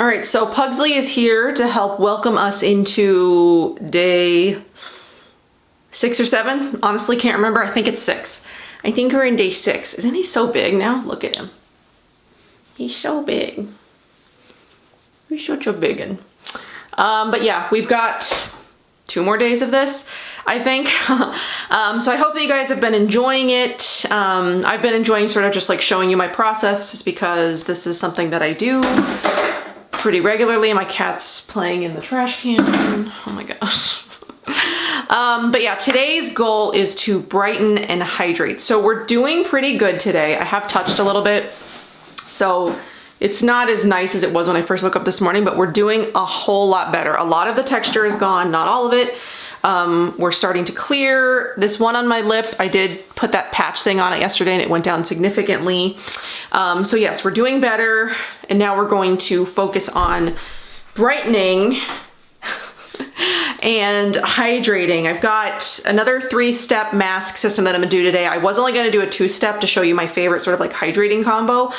All right, so Pugsley is here to help welcome us into day 6 or 7. Honestly, can't remember. I think it's 6. I think we're in day 6. Isn't he so big now? Look at him. He's so big. He's such a big one. But yeah, we've got 2 more days of this, I think. So I hope that you guys have been enjoying it. I've been enjoying sort of just like showing you my process just because this is something that I do pretty regularly. My cat's playing in the trash can. Oh my gosh. But yeah, today's goal is to brighten and hydrate. So we're doing pretty good today. I have touched a little bit, so it's not as nice as it was when I first woke up this morning, but we're doing a whole lot better. A lot of the texture is gone, not all of it. We're starting to clear. This one on my lip, I did put that patch thing on it yesterday and it went down significantly. So yes, we're doing better. And now we're going to focus on brightening and hydrating. I've got another 3-step mask system that I'm gonna do today. I was only gonna do a 2-step to show you my favorite sort of like hydrating combo,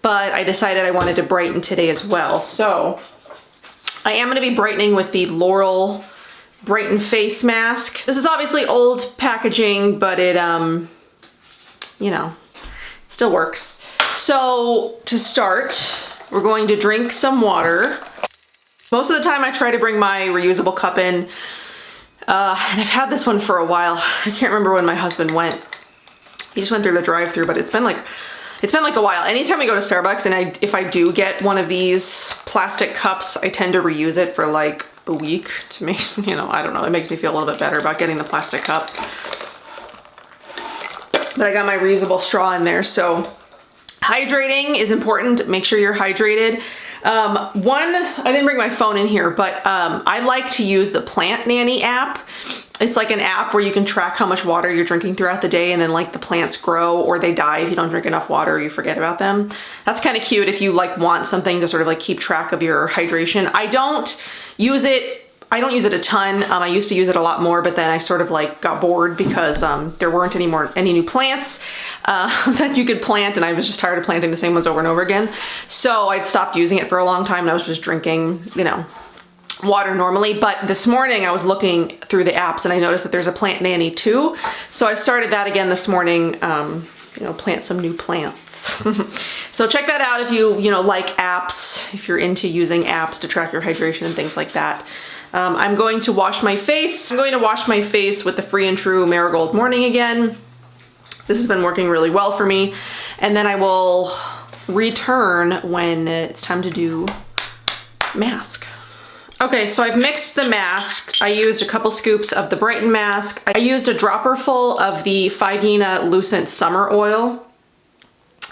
but I decided I wanted to brighten today as well. So I am gonna be brightening with the Laurel Brighton face mask. This is obviously old packaging, but it, you know, it still works. So to start, we're going to drink some water. Most of the time I try to bring my reusable cup in, and I've had this one for a while. I can't remember when my husband went. He just went through the drive-thru, but it's been like a while. Anytime we go to Starbucks and if I do get one of these plastic cups, I tend to reuse it for like a week to make, you know, I don't know, it makes me feel a little bit better about getting the plastic cup. But I got my reusable straw in there, so hydrating is important. Make sure you're hydrated. I didn't bring my phone in here, but I like to use the Plant Nanny app. It's like an app where you can track how much water you're drinking throughout the day, and then like the plants grow or they die if you don't drink enough water or you forget about them. That's kind of cute if you like want something to sort of like keep track of your hydration. I don't use it a ton. I used to use it a lot more, but then I sort of like got bored because there weren't any new plants that you could plant, and I was just tired of planting the same ones over and over again. So I'd stopped using it for a long time, and I was just drinking, you know, water normally. But this morning I was looking through the apps and I noticed that there's a Plant Nanny too. So I started that again this morning, you know, plant some new plants. So check that out if you know, like apps, if you're into using apps to track your hydration and things like that. I'm going to wash my face. I'm going to wash my face with the Free and True Marigold Morning again. This has been working really well for me. And then I will return when it's time to do mask. Okay, so I've mixed the mask. I used a couple scoops of the Brighton mask. I used a dropper full of the Figina Lucent Summer Oil,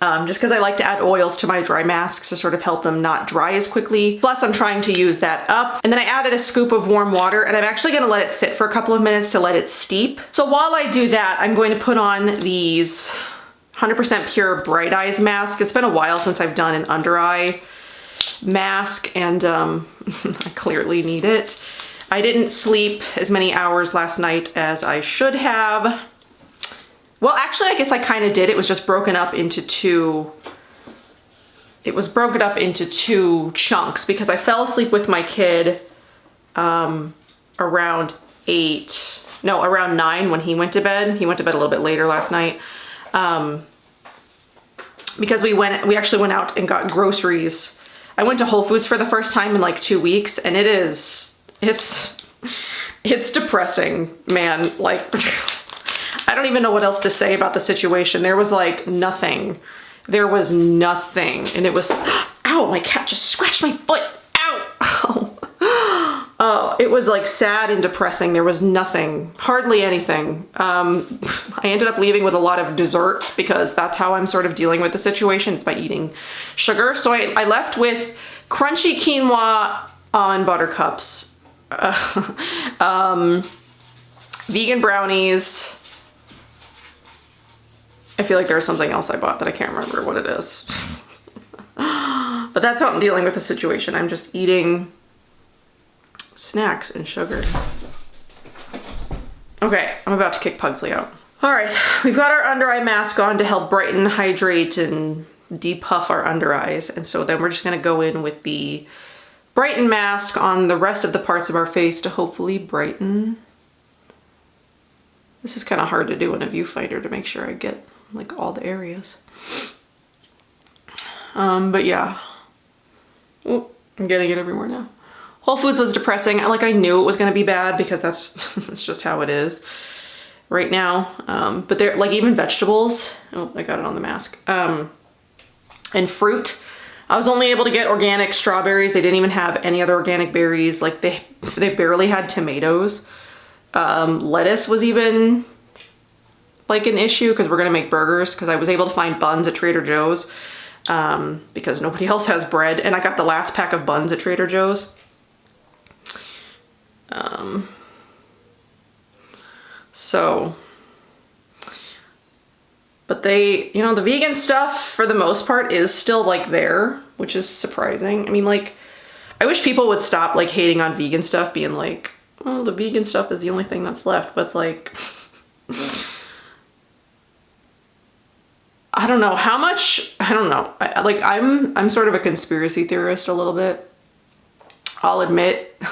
just because I like to add oils to my dry masks to sort of help them not dry as quickly. Plus I'm trying to use that up. And then I added a scoop of warm water, and I'm actually gonna let it sit for a couple of minutes to let it steep. So while I do that, I'm going to put on these 100% pure Bright Eyes mask. It's been a while since I've done an under eye mask, and I clearly need it. I didn't sleep as many hours last night as I should have. Well, actually, I guess I kind of did. It was just broken up into two. It was broken up into 2 chunks because I fell asleep with my kid around 9 when he went to bed. He went to bed a little bit later last night because we actually went out and got groceries. I went to Whole Foods for the first time in like 2 weeks, and it's depressing, man. Like, I don't even know what else to say about the situation. There was like nothing. There was nothing. And it was, ow, my cat just scratched my foot. Ow. Oh, it was like sad and depressing. There was nothing, hardly anything. I ended up leaving with a lot of dessert because that's how I'm sort of dealing with the situation, is by eating sugar. So I left with crunchy quinoa almond butter cups, vegan brownies. I feel like there's something else I bought that I can't remember what it is. But that's how I'm dealing with the situation. I'm just eating snacks and sugar. Okay, I'm about to kick Pugsley out. All right, we've got our under eye mask on to help brighten, hydrate, and depuff our under eyes. And so then we're just gonna go in with the Brighten mask on the rest of the parts of our face to hopefully brighten. This is kind of hard to do in a viewfinder to make sure I get like all the areas. But yeah. Ooh, I'm getting it everywhere now. Whole Foods was depressing. I knew it was gonna be bad because that's just how it is right now. But they're like even vegetables. Oh, I got it on the mask. And fruit. I was only able to get organic strawberries. They didn't even have any other organic berries. Like they barely had tomatoes. Lettuce was even like an issue because we're gonna make burgers, because I was able to find buns at Trader Joe's because nobody else has bread, and I got the last pack of buns at Trader Joe's. But they, you know, the vegan stuff for the most part is still like there, which is surprising. I mean, like, I wish people would stop like hating on vegan stuff, being like, well, the vegan stuff is the only thing that's left. But it's like, I don't know how much, I don't know. I'm sort of a conspiracy theorist a little bit, I'll admit.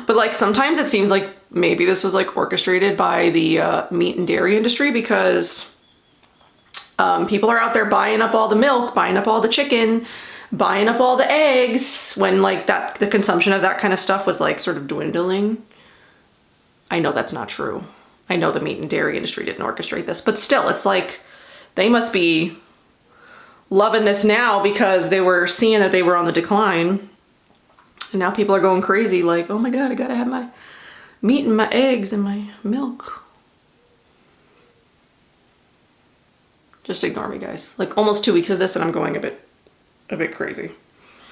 But like sometimes it seems like maybe this was like orchestrated by the meat and dairy industry, because people are out there buying up all the milk, buying up all the chicken, buying up all the eggs, when like the consumption of that kind of stuff was like sort of dwindling. I know that's not true. I know the meat and dairy industry didn't orchestrate this, but still, it's like they must be loving this now because they were seeing that they were on the decline. And now people are going crazy like, oh my God, I gotta have my meat and my eggs and my milk. Just ignore me, guys. Like almost 2 weeks of this and I'm going a bit crazy.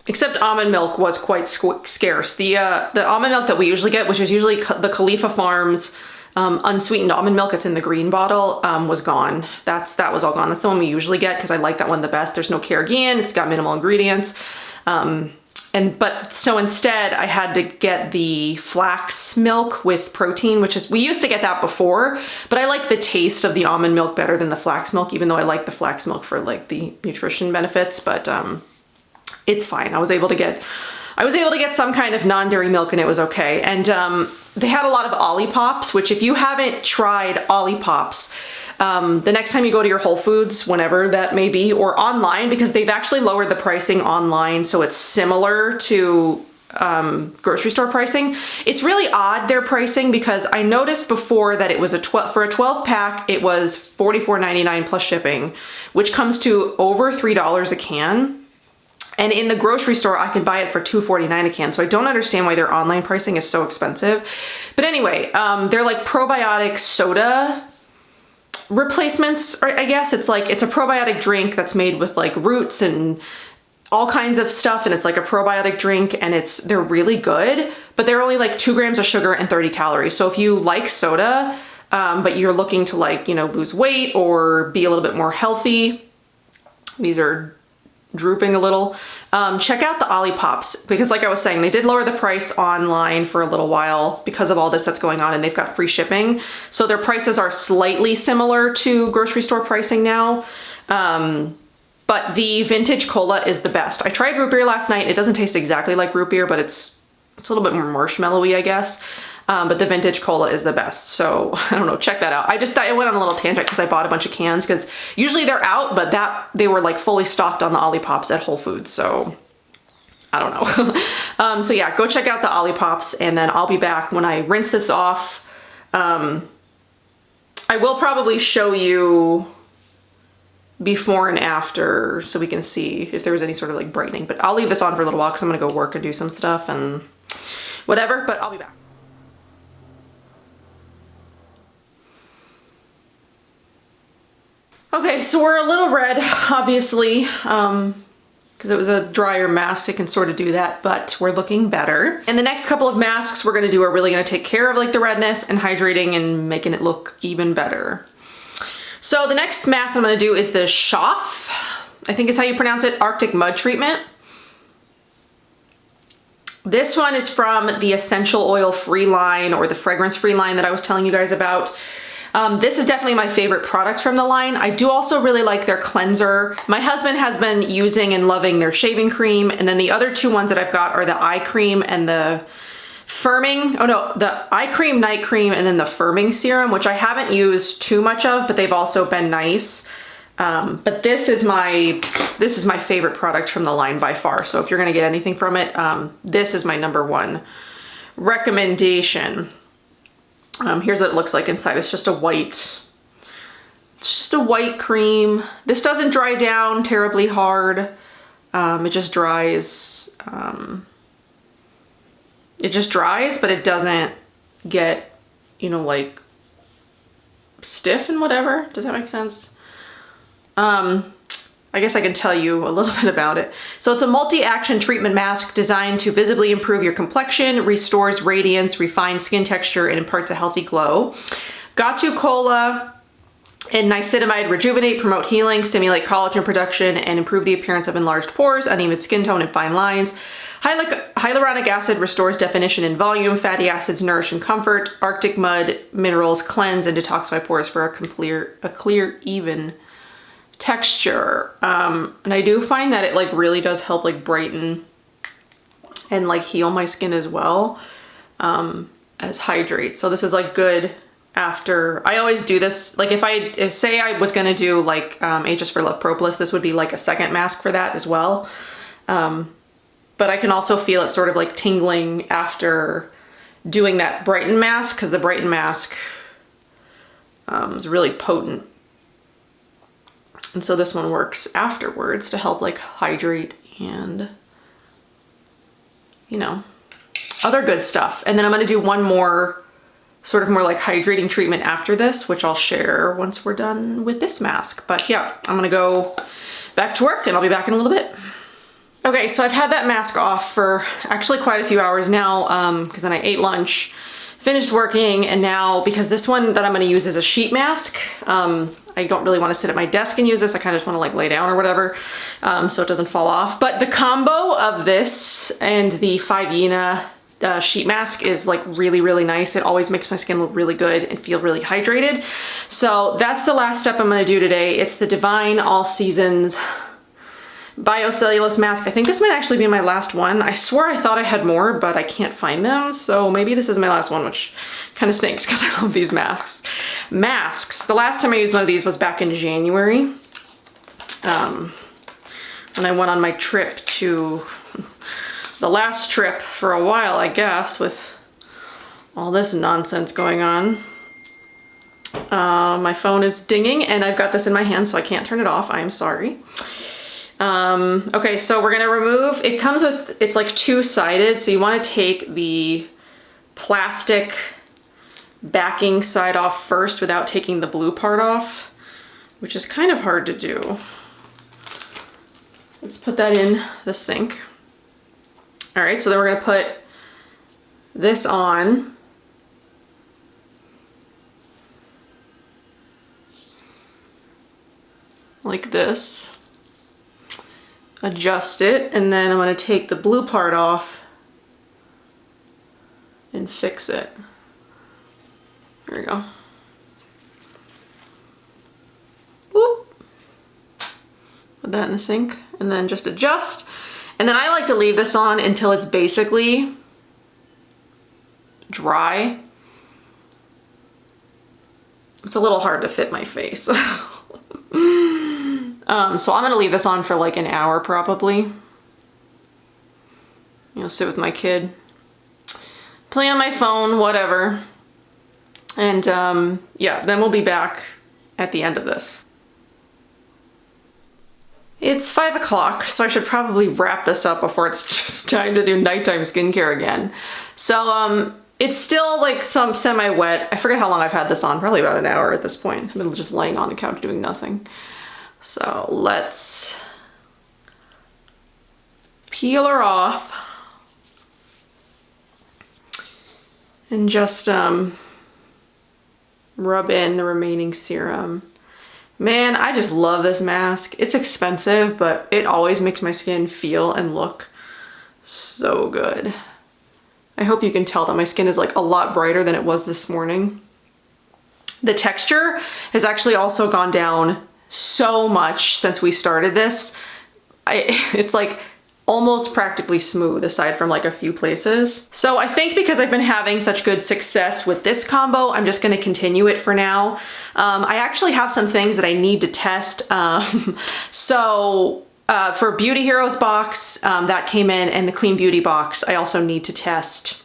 Except almond milk was quite scarce. The almond milk that we usually get, which is usually the Khalifa Farms unsweetened almond milk, it's in the green bottle, was gone. That was all gone. That's the one we usually get because I like that one the best. There's no carrageenan, it's got minimal ingredients. So instead I had to get the flax milk with protein, we used to get that before, but I like the taste of the almond milk better than the flax milk, even though I like the flax milk for like the nutrition benefits, but it's fine. I was able to get some kind of non-dairy milk and it was okay. And they had a lot of Olippops, which if you haven't tried Olippops, the next time you go to your Whole Foods, whenever that may be, or online, because they've actually lowered the pricing online, so it's similar to grocery store pricing. It's really odd, their pricing, because I noticed before that it was for a 12 pack, it was $44.99 plus shipping, which comes to over $3 a can. And in the grocery store, I could buy it for $2.49 a can. So I don't understand why their online pricing is so expensive. But anyway, they're like probiotic soda replacements, or I guess it's a probiotic drink that's made with like roots and all kinds of stuff, and it's like a probiotic drink, and they're really good, but they're only like 2 grams of sugar and 30 calories. So if you like soda, but you're looking to like, you know, lose weight or be a little bit more healthy, these are drooping a little. Check out the Olippops, because like I was saying, they did lower the price online for a little while because of all this that's going on, and they've got free shipping. So their prices are slightly similar to grocery store pricing now. But the vintage cola is the best. I tried root beer last night. It doesn't taste exactly like root beer, but it's a little bit more marshmallowy, I guess. But the vintage cola is the best. So I don't know, check that out. I just thought I went on a little tangent because I bought a bunch of cans, because usually they're out, but they were like fully stocked on the Olippops at Whole Foods. So I don't know. So yeah, go check out the Olippops, and then I'll be back when I rinse this off. I will probably show you before and after so we can see if there was any sort of like brightening, but I'll leave this on for a little while because I'm gonna go work and do some stuff and whatever, but I'll be back. Okay, so we're a little red, obviously, because it was a drier mask. It can sort of do that, but we're looking better. And the next couple of masks we're gonna do are really gonna take care of like the redness and hydrating and making it look even better. So the next mask I'm gonna do is the Schaaf, I think is how you pronounce it, Arctic Mud Treatment. This one is from the essential oil free line, or the fragrance free line that I was telling you guys about. This is definitely my favorite product from the line. I do also really like their cleanser. My husband has been using and loving their shaving cream. And then the other two ones that I've got are the eye cream and the firming, the eye cream, night cream, and then the firming serum, which I haven't used too much of, but they've also been nice. But this is my favorite product from the line by far. So if you're gonna get anything from it, this is my #1 recommendation. Here's what it looks like inside. It's just a white cream. This doesn't dry down terribly hard. It just dries. It just dries, but it doesn't get, you know, like stiff and whatever. Does that make sense? I guess I can tell you a little bit about it. So it's a multi-action treatment mask designed to visibly improve your complexion, restores radiance, refines skin texture, and imparts a healthy glow. Gatu Cola and niacinamide rejuvenate, promote healing, stimulate collagen production, and improve the appearance of enlarged pores, uneven skin tone, and fine lines. Hyaluronic acid restores definition and volume. Fatty acids nourish and comfort. Arctic mud minerals cleanse and detoxify pores for a clear, even texture. And I do find that it like really does help like brighten and like heal my skin as well, as hydrate. So this is like good after. I always do this, like if say I was gonna do like HS for Love Propolis, this would be like a second mask for that as well. But I can also feel it sort of like tingling after doing that Brighton mask, because the Brighton mask is really potent. And so this one works afterwards to help like hydrate and, you know, other good stuff. And then I'm gonna do one more sort of more like hydrating treatment after this, which I'll share once we're done with this mask. But yeah, I'm gonna go back to work and I'll be back in a little bit. Okay, so I've had that mask off for actually quite a few hours now, because then I ate lunch, finished working, and now because this one that I'm gonna use is a sheet mask, I don't really wanna sit at my desk and use this. I kinda just wanna like lay down or whatever, so it doesn't fall off. But the combo of this and the 5-YENA sheet mask is like really, really nice. It always makes my skin look really good and feel really hydrated. So that's the last step I'm gonna do today. It's the Divine All Seasons Biocellulose mask. I think this might actually be my last one. I swore I thought I had more, but I can't find them. So maybe this is my last one, which kind of stinks because I love these masks. The last time I used one of these was back in January. When I went on my trip to, the last trip for a while, I guess, with all this nonsense going on. My phone is dinging and I've got this in my hand, so I can't turn it off. I'm sorry. Okay, so we're gonna remove, it comes with, it's like two-sided, so you wanna take the plastic backing side off first without taking the blue part off, which is kind of hard to do. Let's put that in the sink. All right, so then we're gonna put this on. Like this. Adjust it, and then I'm gonna take the blue part off and fix it. There we go. Whoop. Put that in the sink, and then just adjust. And then I like to leave this on until it's basically dry. It's a little hard to fit my face. So I'm gonna leave this on for like an hour probably. You know, sit with my kid, play on my phone, whatever. And yeah, then we'll be back at the end of this. It's 5 o'clock, so I should probably wrap this up before it's just time to do nighttime skincare again. So it's still like some semi-wet. I forget how long I've had this on, probably about an hour at this point. I've been just laying on the couch doing nothing. So let's peel her off and just rub in the remaining serum. Man, I just love this mask. It's expensive, but it always makes my skin feel and look so good. I hope you can tell that my skin is like a lot brighter than it was this morning. The texture has actually also gone down so much since we started this. It's like almost practically smooth aside from like a few places. So I think because I've been having such good success with this combo, I'm just gonna continue it for now. I actually have some things that I need to test. For Beauty Heroes box, that came in, and the Clean Beauty box, I also need to test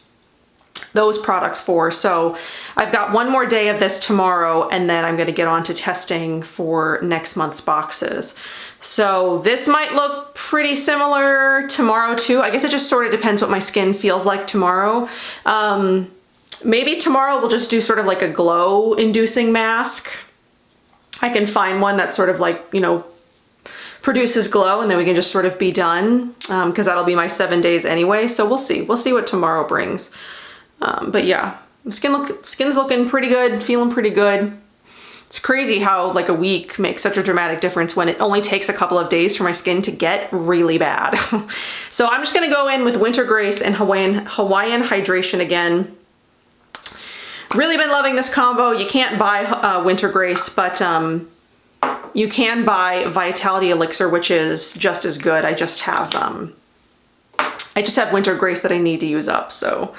those products for. So I've got one more day of this tomorrow, and then I'm going to get on to testing for next month's boxes. So this might look pretty similar tomorrow too. I guess it just sort of depends what my skin feels like tomorrow. Maybe tomorrow we'll just do sort of like a glow inducing mask. I can find one that's sort of like, you know, produces glow, and then we can just sort of be done, because that'll be my 7 days anyway. So we'll see what tomorrow brings. But yeah, skin's looking pretty good, feeling pretty good. It's crazy how like a week makes such a dramatic difference when it only takes a couple of days for my skin to get really bad. So I'm just gonna go in with Winter Grace and Hawaiian Hydration again. Really been loving this combo. You can't buy Winter Grace, but you can buy Vitality Elixir, which is just as good. I just have Winter Grace that I need to use up, so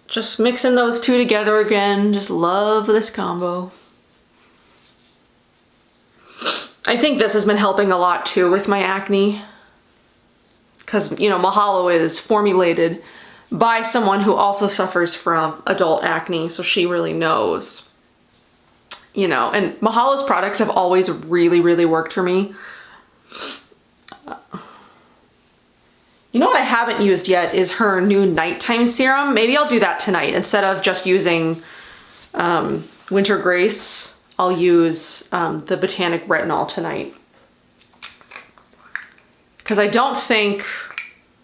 just mixing those two together again. Just love this combo. I think this has been helping a lot too with my acne, because, you know, Mahalo is formulated by someone who also suffers from adult acne, so she really knows, you know, and Mahalo's products have always really, really worked for me. You know what I haven't used yet is her new nighttime serum. Maybe I'll do that tonight. Instead of just using Winter Grace, I'll use the Botanic Retinol tonight. Because I don't think,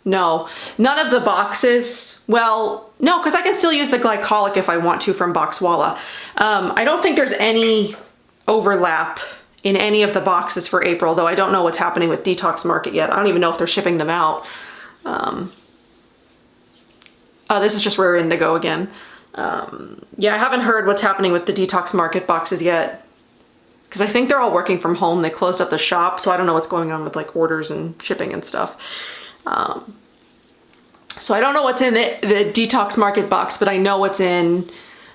no, none of the boxes, well, no, because I can still use the glycolic if I want to from Boxwalla. I don't think there's any overlap in any of the boxes for April, though I don't know what's happening with Detox Market yet. I don't even know if they're shipping them out. This is just Rare Indigo again. Yeah, I haven't heard what's happening with the Detox Market boxes yet, because I think they're all working from home. They closed up the shop, so I don't know what's going on with like orders and shipping and stuff. So I don't know what's in the Detox Market box, but I know what's in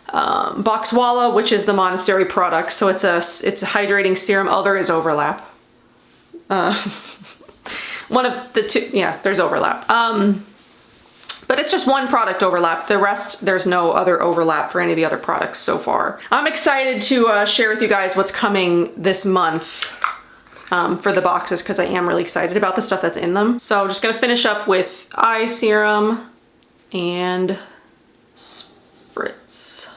Boxwalla, which is the Monastery product. So it's a hydrating serum. Oh, there is overlap. One of the two, yeah, there's overlap. But it's just one product overlap. The rest, there's no other overlap for any of the other products so far. I'm excited to share with you guys what's coming this month for the boxes, because I am really excited about the stuff that's in them. So I'm just gonna finish up with eye serum and spritz.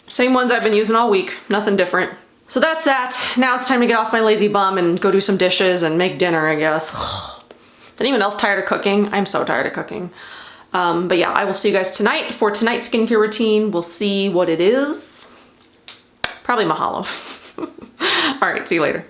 Same ones I've been using all week, nothing different. So that's that. Now it's time to get off my lazy bum and go do some dishes and make dinner, I guess. Is anyone else tired of cooking? I'm so tired of cooking. But yeah, I will see you guys tonight for tonight's skincare routine. We'll see what it is. Probably Mahalo. All right, see you later.